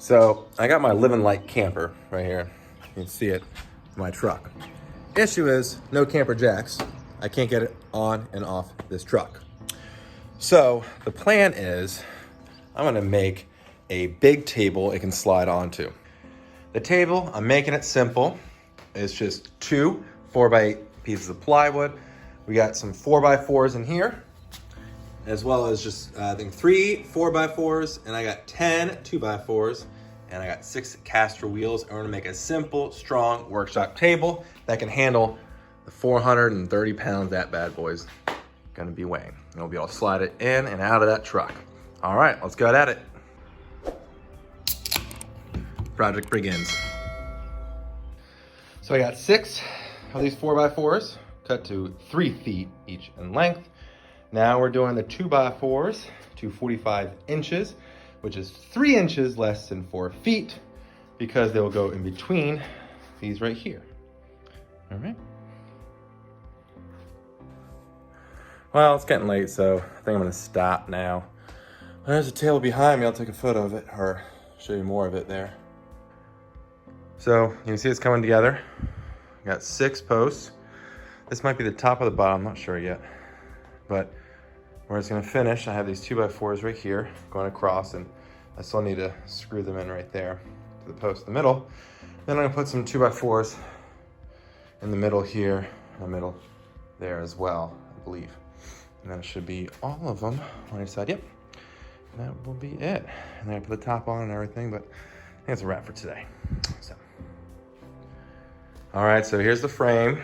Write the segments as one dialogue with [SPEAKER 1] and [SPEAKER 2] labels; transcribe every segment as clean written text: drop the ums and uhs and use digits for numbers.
[SPEAKER 1] So I got my Livin Lite camper right here. You can see it in my truck. Issue is no camper jacks. I can't get it on and off this truck. So the plan is I'm gonna make a big table it can slide onto. The table, I'm making it simple. It's just 2 4x8 pieces of plywood. We got some 4x4s in here, as well as just, I think 3 4x4s, and I got 10 2x4s, and I got 6 caster wheels. And we're gonna make a simple, strong workshop table that can handle the 430 pounds that bad boy's gonna be weighing. And we'll be able to slide it in and out of that truck. All right, let's go at it. Project begins. So I got 6 of these 4x4s, cut to 3 feet each in length. Now we're doing the 2x4s to 45 inches, which is 3 inches less than 4 feet, because they'll go in between these right here. All right. Well, it's getting late, so I think I'm gonna stop now. There's a table behind me. I'll take a photo of it or show you more of it there. So you can see it's coming together. Got 6 posts. This might be the top of the bottom, I'm not sure yet. But where it's gonna finish, I have these 2x4s right here going across, and I still need to screw them in right there to the post in the middle. Then I'm gonna put some 2x4s in the middle here, in the middle there as well, I believe. And that should be all of them on each side. Yep, and that will be it. And then I put the top on and everything, but I think that's a wrap for today. So, all right, so here's the frame.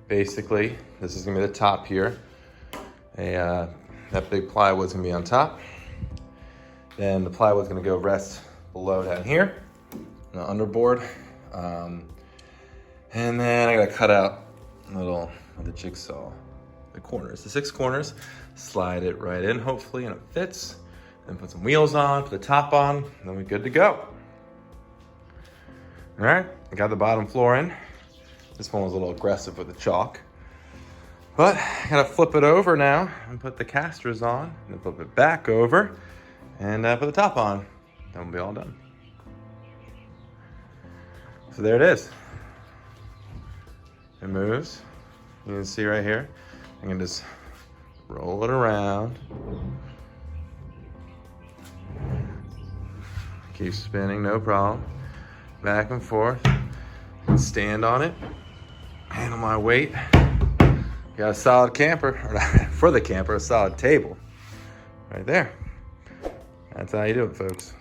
[SPEAKER 1] Basically, this is gonna be the top here. That big plywood's gonna be on top. Then the plywood's gonna go rest below down here, on the underboard. And then I gotta cut out a little of the jigsaw, the corners, the 6 corners, slide it right in, hopefully, and it fits. Then put some wheels on, put the top on, and then we're good to go. All right, I got the bottom floor in. This one was a little aggressive with the chalk, but I gotta flip it over now and put the casters on, and then flip it back over and put the top on. Then we'll be all done. So there it is. It moves. You can see right here. I can just roll it around. Keep spinning, no problem. Back and forth. Stand on it. Handle my weight. Got a solid camper, or for the camper, a solid table. Right there. That's how you do it, folks.